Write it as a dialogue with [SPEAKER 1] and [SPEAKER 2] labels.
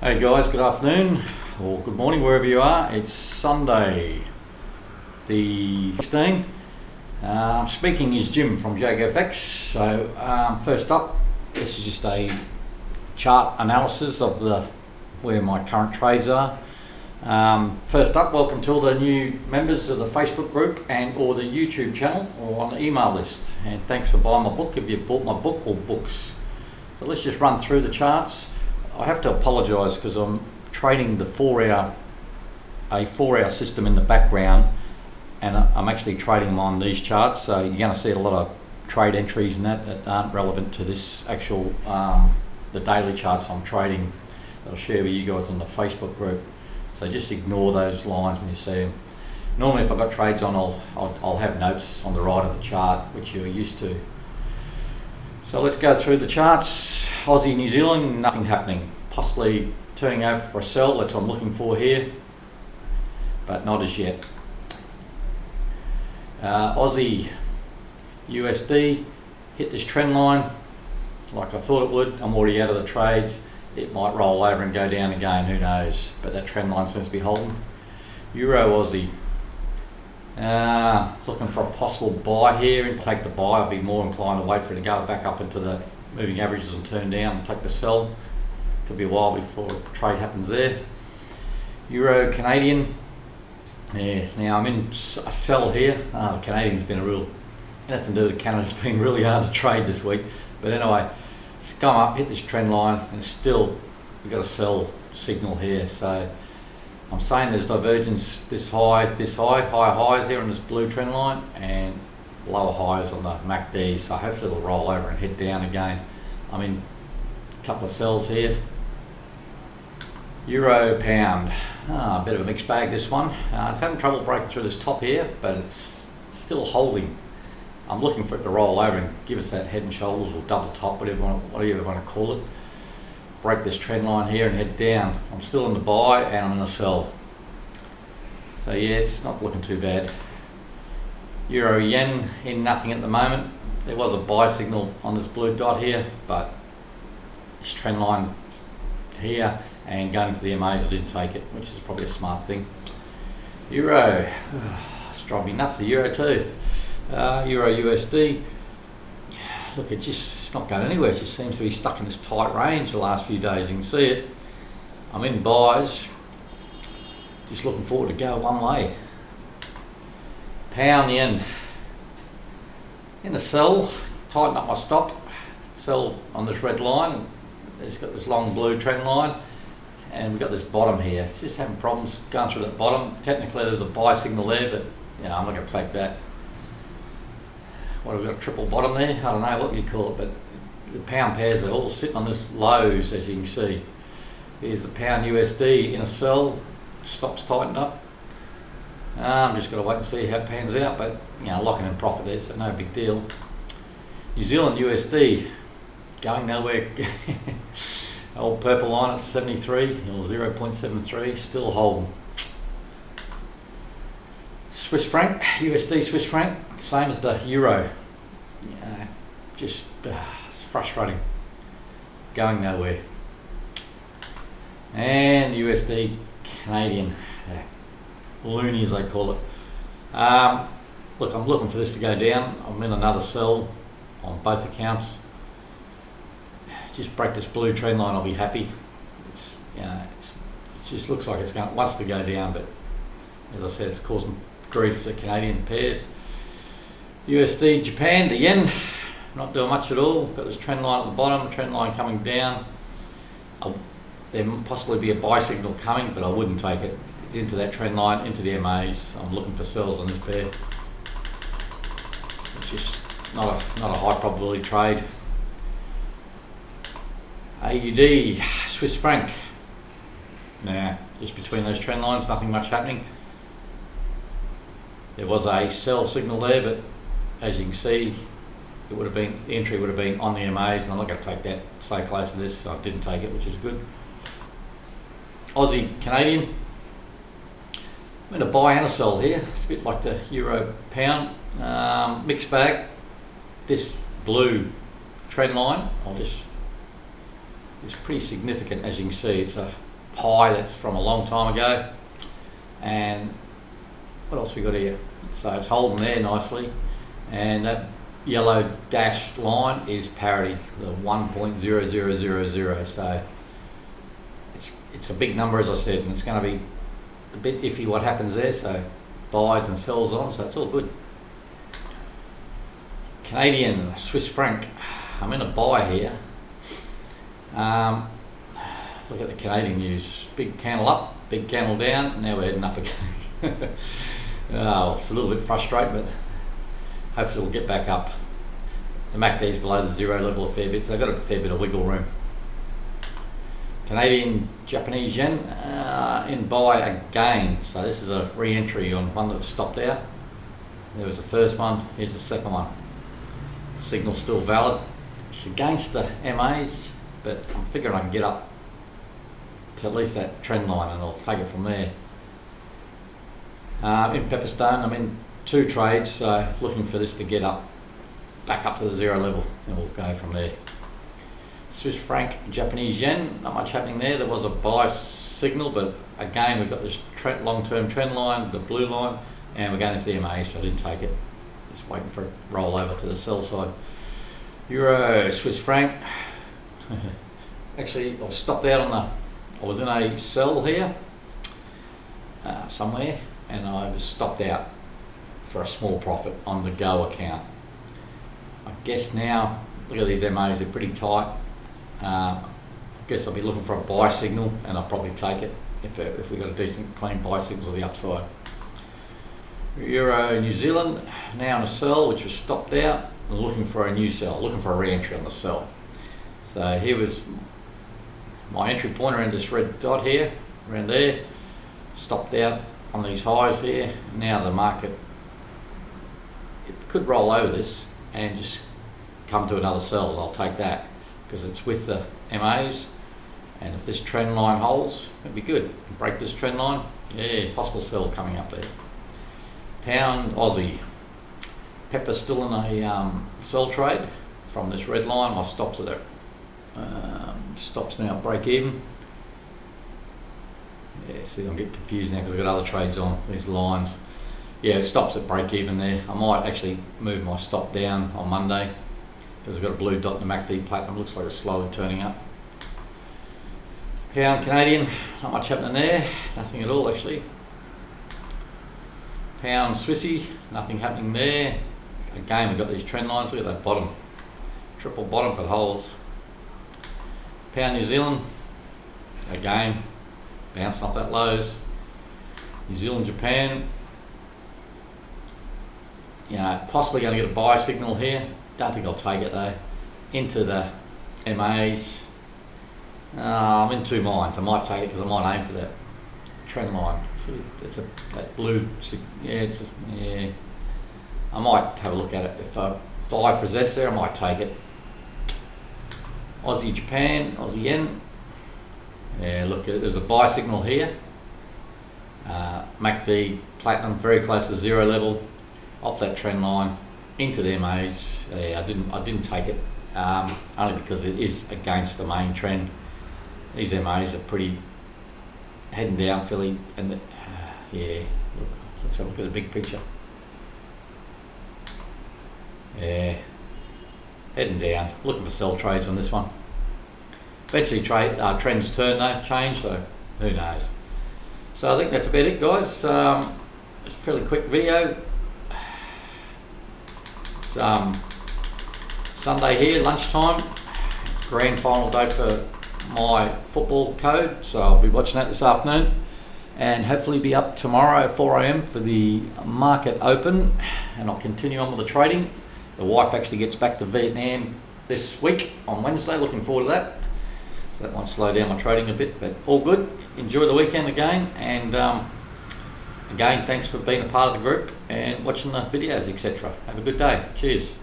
[SPEAKER 1] Hey guys, good afternoon or good morning wherever you are. It's Sunday the 16th. Speaking is Jim from JAGfx. So first up, this is just a chart analysis of where my current trades are. First up, welcome to all the new members of the Facebook group and or the YouTube channel or on the email list. And thanks for buying my book if you bought my book or books. So let's just run through the charts. I have to apologise because I'm trading a 4-hour system in the background, and I'm actually trading them on these charts. So you're going to see a lot of trade entries in that aren't relevant to this actual the daily charts I'm trading that I'll share with you guys on the Facebook group. So just ignore those lines when you see them. Normally, if I've got trades on, I'll have notes on the right of the chart, which you're used to. So let's go through the charts. Aussie, New Zealand, nothing happening. Possibly turning over for a sell, that's what I'm looking for here, but not as yet. Aussie, USD, hit this trend line like I thought it would. I'm already out of the trades. It might roll over and go down again, who knows, but that trend line seems to be holding. Euro, Aussie. Looking for a possible buy here and take the buy. I'd be more inclined to wait for it to go back up into the moving averages and turn down and take the sell. Could be a while before trade happens there. Euro, Canadian. Yeah, now I'm in a sell here. The Canadian's been nothing to do with Canada. It's been really hard to trade this week. But anyway, it's come up, hit this trend line, and still we've got a sell signal here. So I'm saying there's divergence this high, higher highs here on this blue trend line, and lower highs on the MACD. So hopefully it'll roll over and head down again. I'm in a couple of sells here. Euro, pound. A bit of a mixed bag this one. It's having trouble breaking through this top here, but it's still holding. I'm looking for it to roll over and give us that head and shoulders or double top, whatever you want to call it. Break this trend line here and head down. I'm still in the buy and I'm in a sell. So yeah, it's not looking too bad. Euro, yen, in nothing at the moment. There was a buy signal on this blue dot here, but this trend line here and going to the MAs, I didn't take it, which is probably a smart thing. Euro, it's driving me nuts, the euro too. Euro USD, look, it's not going anywhere. It just seems to be stuck in this tight range the last few days. You can see it. I'm in buys, just looking forward to go one way. Pound yen, in the sell, tighten up my stop, sell on this red line. It's got this long blue trend line, and we've got this bottom here. It's just having problems going through that bottom. Technically there's a buy signal there, but I'm not going to take that. What have we got, a triple bottom there? I don't know what you call it, but the pound pairs are all sitting on this lows, as you can see. Here's the pound USD in a sell, stops tightened up. I'm just going to wait and see how it pans out, but locking in profit there, so no big deal. New Zealand USD, going nowhere. Old purple line at 73 or 0.73, still holding. Swiss franc, USD Swiss franc, same as the euro. It's frustrating. Going nowhere. And USD Canadian, loony as they call it. Look, I'm looking for this to go down. I'm in another sell on both accounts. Just break this blue trend line, I'll be happy. It just looks like wants to go down, but as I said, it's causing grief for the Canadian pairs. USD Japan, the yen, not doing much at all. Got this trend line at the bottom, trend line coming down. There might possibly be a buy signal coming, but I wouldn't take it. It's into that trend line, into the MAs. I'm looking for sells on this pair. It's just not a high probability trade. AUD, Swiss franc. Just between those trend lines, nothing much happening. There was a sell signal there, but as you can see, the entry would have been on the MAs, and I'm not going to take that so close to this, so I didn't take it, which is good. Aussie, Canadian. I'm in a buy and a sell here. It's a bit like the euro pound. Mixed bag. This blue trend line, is pretty significant, as you can see. It's a high that's from a long time ago. And what else we got here? So it's holding there nicely, and that yellow dashed line is parity, the 1.0000. So it's a big number, as I said, and it's going to be a bit iffy what happens there. So buys and sells on, so it's all good. Canadian, Swiss franc. I'm in a buy here. Look at the Canadian news. Big candle up, big candle down. Now we're heading up again. Oh, it's a little bit frustrating, but hopefully we'll get back up. The MACD's below the zero level a fair bit, so I've got a fair bit of wiggle room. Canadian, Japanese yen, in buy again. So this is a re-entry on one that was stopped out. There was the first one, here's the second one. Signal still valid. It's against the MAs, but I'm figuring I can get up to at least that trend line and I'll take it from there. In Pepperstone, I'm in 2 trades, so looking for this to get up, back up to the zero level, and we'll go from there. Swiss franc, Japanese yen, not much happening there. There was a buy signal, but again we've got this long-term trend line, the blue line, and we're going into the MA, so I didn't take it. Just waiting for it to roll over to the sell side. Euro, Swiss franc. Actually, I stopped out I was in a sell here somewhere, and I was stopped out for a small profit on the Go account. I guess now, look at these MAs, they're pretty tight. I guess I'll be looking for a buy signal, and I'll probably take it if we got a decent clean buy signal to the upside. Euro, New Zealand, now in a sell, which was stopped out. I'm looking for a new sell, looking for a re-entry on the sell. So here was my entry point around this red dot here, around there. Stopped out on these highs here. Now the market, it could roll over this and just come to another sell. I'll take that because it's with the MAs, and if this trend line holds, it'd be good. Break this trend line, yeah, possible sell coming up there. Pound Aussie. Pepper still in a sell trade from this red line. My stops are there. Stops now break even. Yeah, see, I'm getting confused now because I've got other trades on these lines. Yeah, it stops at break even there. I might actually move my stop down on Monday because I've got a blue dot in the MACD platinum. Looks like it's slowly turning up. Pound Canadian, not much happening there. Nothing at all actually. Pound Swissy, nothing happening there. Again, we've got these trend lines. Look at that bottom, triple bottom if it holds. Pound New Zealand, again, bouncing off that lows. New Zealand, Japan, possibly going to get a buy signal here. Don't think I'll take it though. Into the MAs. I'm in 2 minds. I might take it because I might aim for that trend line. See, that blue. Yeah. I might have a look at it. If a buy presents there, I might take it. Aussie Japan, Aussie yen. Yeah, look, there's a buy signal here. MACD platinum very close to zero level, off that trend line into the MAs. Yeah, I didn't take it only because it is against the main trend. These MAs are pretty heading down fairly, and yeah, let's have a look at the big picture. Yeah, heading down, looking for sell trades on this one. Eventually trends turn though, change, so who knows. So I think that's about it guys. It's a fairly quick video. It's Sunday here, lunchtime. It's grand final day for my football code, so I'll be watching that this afternoon and hopefully be up tomorrow at 4 AM for the market open, and I'll continue on with the trading. The wife actually gets back to Vietnam this week on Wednesday, looking forward to that. So that might slow down my trading a bit, but all good. Enjoy the weekend again, and again, thanks for being a part of the group and watching the videos, etc. Have a good day. Cheers.